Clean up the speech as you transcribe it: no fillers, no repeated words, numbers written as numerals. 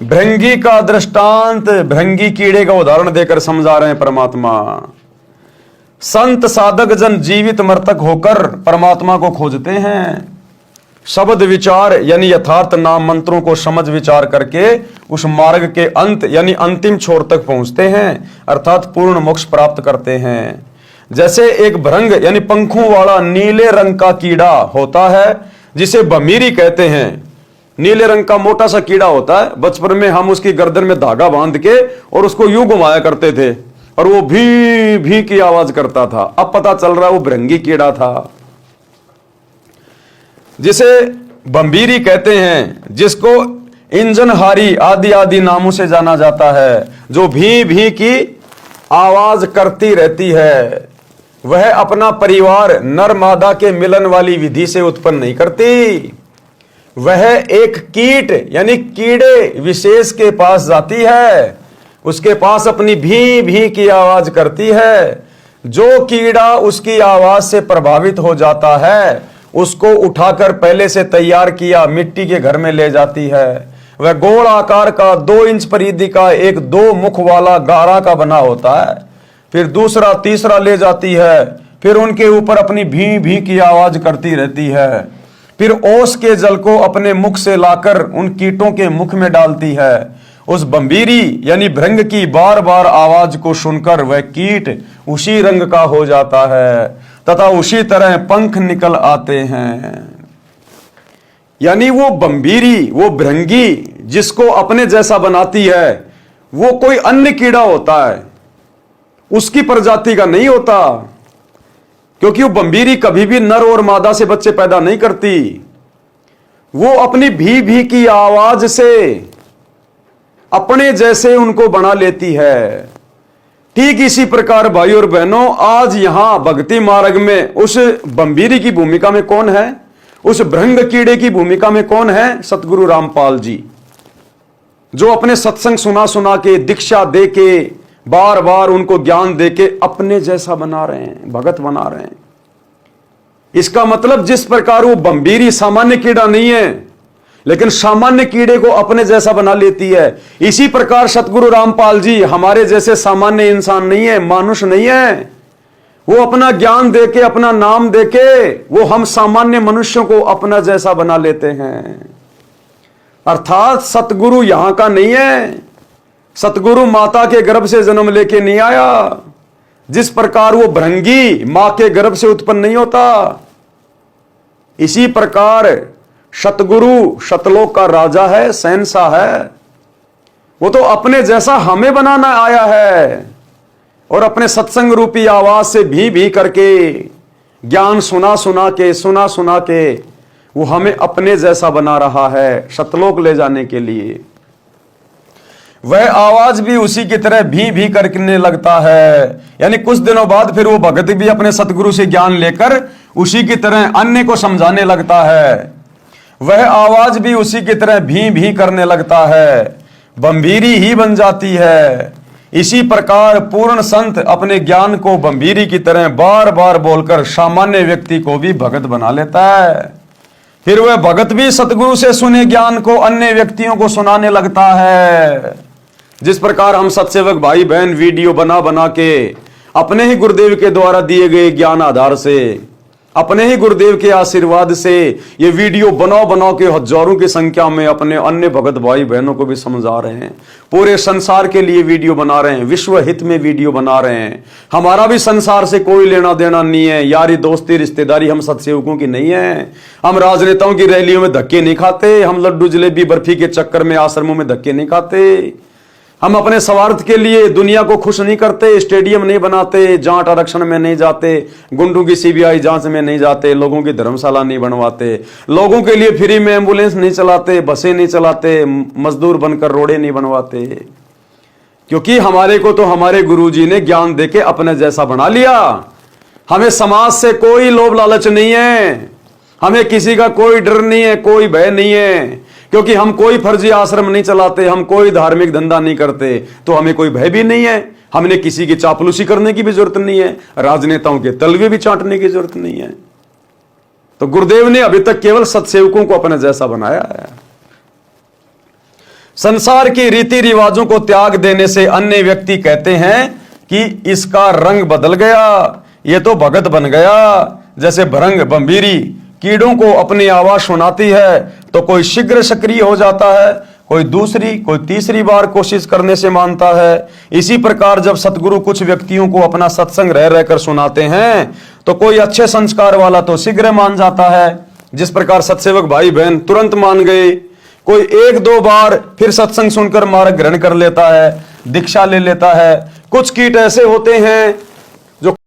भृंगी का दृष्टांत भृंगी कीड़े का उदाहरण देकर समझा रहे हैं परमात्मा। संत साधक जन जीवित मृतक होकर परमात्मा को खोजते हैं। शब्द विचार यानी यथार्थ नाम मंत्रों को समझ विचार करके उस मार्ग के अंत यानी अंतिम छोर तक पहुंचते हैं, अर्थात पूर्ण मोक्ष प्राप्त करते हैं। जैसे एक भृंग यानी पंखों वाला नीले रंग का कीड़ा होता है जिसे भमीरी कहते हैं। नीले रंग का मोटा सा कीड़ा होता है। बचपन में हम उसकी गर्दन में धागा बांध के और उसको यूं घुमाया करते थे और वो भी भी की आवाज करता था। अब पता चल रहा है वो भृंगी कीड़ा था, जिसे भंभीरी कहते हैं, जिसको इंजनहारी आदि आदि नामों से जाना जाता है, जो भी की आवाज करती रहती है। वह अपना परिवार नर मादा के मिलन वाली विधि से उत्पन्न नहीं करती। वह एक कीट यानी कीड़े विशेष के पास जाती है, उसके पास अपनी भी की आवाज करती है। जो कीड़ा उसकी आवाज से प्रभावित हो जाता है उसको उठाकर पहले से तैयार किया मिट्टी के घर में ले जाती है। वह गोल आकार का 2 इंच परिधि का एक 2 मुख वाला गारा का बना होता है। फिर दूसरा तीसरा ले जाती है, फिर उनके ऊपर अपनी भी की आवाज करती रहती है। फिर ओस के जल को अपने मुख से लाकर उन कीटों के मुख में डालती है। उस भंभीरी यानी भृंग की बार बार आवाज को सुनकर वह कीट उसी रंग का हो जाता है तथा उसी तरह पंख निकल आते हैं। यानी वो भंभीरी, वो भृंगी जिसको अपने जैसा बनाती है, वो कोई अन्य कीड़ा होता है, उसकी प्रजाति का नहीं होता। क्योंकि वो भंभीरी कभी भी नर और मादा से बच्चे पैदा नहीं करती। वो अपनी भी की आवाज से अपने जैसे उनको बना लेती है। ठीक इसी प्रकार भाई और बहनों, आज यहां भक्ति मार्ग में उस भंभीरी की भूमिका में कौन है, उस भृंग कीड़े की भूमिका में कौन है? सतगुरु रामपाल जी, जो अपने सत्संग सुना सुना के, दीक्षा दे के, बार बार उनको ज्ञान देके अपने जैसा बना रहे हैं, भगत बना रहे हैं। इसका मतलब जिस प्रकार वो भंभीरी सामान्य कीड़ा नहीं है लेकिन सामान्य कीड़े को अपने जैसा बना लेती है, इसी प्रकार सतगुरु रामपाल जी हमारे जैसे सामान्य इंसान नहीं है, मानुष नहीं है। वो अपना ज्ञान देके, अपना नाम देके वो हम सामान्य मनुष्यों को अपना जैसा बना लेते हैं। अर्थात सतगुरु यहां का नहीं है। सतगुरु माता के गर्भ से जन्म लेके नहीं आया। जिस प्रकार वो भृंगी मां के गर्भ से उत्पन्न नहीं होता, इसी प्रकार सतगुरु सतलोक का राजा है, शहंशाह है। वो तो अपने जैसा हमें बनाना आया है और अपने सत्संग रूपी आवाज से भी करके ज्ञान सुना सुना के वो हमें अपने जैसा बना रहा है सतलोक ले जाने के लिए। वह आवाज भी उसी की तरह भी करने लगता है। यानी कुछ दिनों बाद फिर वो भगत भी अपने सतगुरु से ज्ञान लेकर उसी की तरह अन्य को समझाने लगता है। वह आवाज भी उसी की तरह भी करने लगता है, भंभीरी ही बन जाती है। इसी प्रकार पूर्ण संत अपने ज्ञान को भंभीरी की तरह बार बार बोलकर सामान्य व्यक्ति को भी भगत बना लेता है। फिर वह भगत भी सतगुरु से सुने ज्ञान को अन्य व्यक्तियों को सुनाने लगता है। जिस प्रकार हम सत्सेवक भाई बहन वीडियो बना बना के अपने ही गुरुदेव के द्वारा दिए गए ज्ञान आधार से, अपने ही गुरुदेव के आशीर्वाद से ये वीडियो बनाओ के हजारों की संख्या में अपने अन्य भगत भाई बहनों को भी समझा रहे हैं। पूरे संसार के लिए वीडियो बना रहे हैं, विश्व हित में वीडियो बना रहे हैं। हमारा भी संसार से कोई लेना देना नहीं है, यारी दोस्ती रिश्तेदारी हम सत्सेवकों की नहीं है। हम राजनेताओं की रैलियों में धक्के नहीं खाते, हम लड्डू जलेबी बर्फी के चक्कर में आश्रमों में धक्के नहीं खाते। हम अपने स्वार्थ के लिए दुनिया को खुश नहीं करते, स्टेडियम नहीं बनाते, जाट आरक्षण में नहीं जाते, गुंडों की सीबीआई जांच में नहीं जाते, लोगों की धर्मशाला नहीं बनवाते, लोगों के लिए फ्री में एम्बुलेंस नहीं चलाते, बसें नहीं चलाते, मजदूर बनकर रोडे नहीं बनवाते। क्योंकि हमारे को तो हमारे गुरुजी ने ज्ञान देके अपने जैसा बना लिया। हमें समाज से कोई लोभ लालच नहीं है, हमें किसी का कोई डर नहीं है, कोई भय नहीं है। क्योंकि हम कोई फर्जी आश्रम नहीं चलाते, हम कोई धार्मिक धंधा नहीं करते, तो हमें कोई भय भी नहीं है। हमने किसी की चापलूसी करने की भी जरूरत नहीं है, राजनेताओं के तलवे भी चाटने की जरूरत नहीं है। तो गुरुदेव ने अभी तक केवल सत्सेवकों को अपने जैसा बनाया है। संसार की रीति रिवाजों को त्याग देने से अन्य व्यक्ति कहते हैं कि इसका रंग बदल गया, ये तो भगत बन गया। जैसे भरंग बंबीरी कीड़ों को अपनी आवाज सुनाती है तो कोई शीघ्र सक्रिय हो जाता है, कोई दूसरी कोई तीसरी बार कोशिश करने से मानता है। इसी प्रकार जब सतगुरु कुछ व्यक्तियों को अपना सत्संग रह रहकर सुनाते हैं तो कोई अच्छे संस्कार वाला तो शीघ्र मान जाता है, जिस प्रकार सत्सेवक भाई बहन तुरंत मान गए। कोई एक दो बार फिर सत्संग सुनकर मार्ग ग्रहण कर लेता है, दीक्षा ले लेता है। कुछ कीट ऐसे होते हैं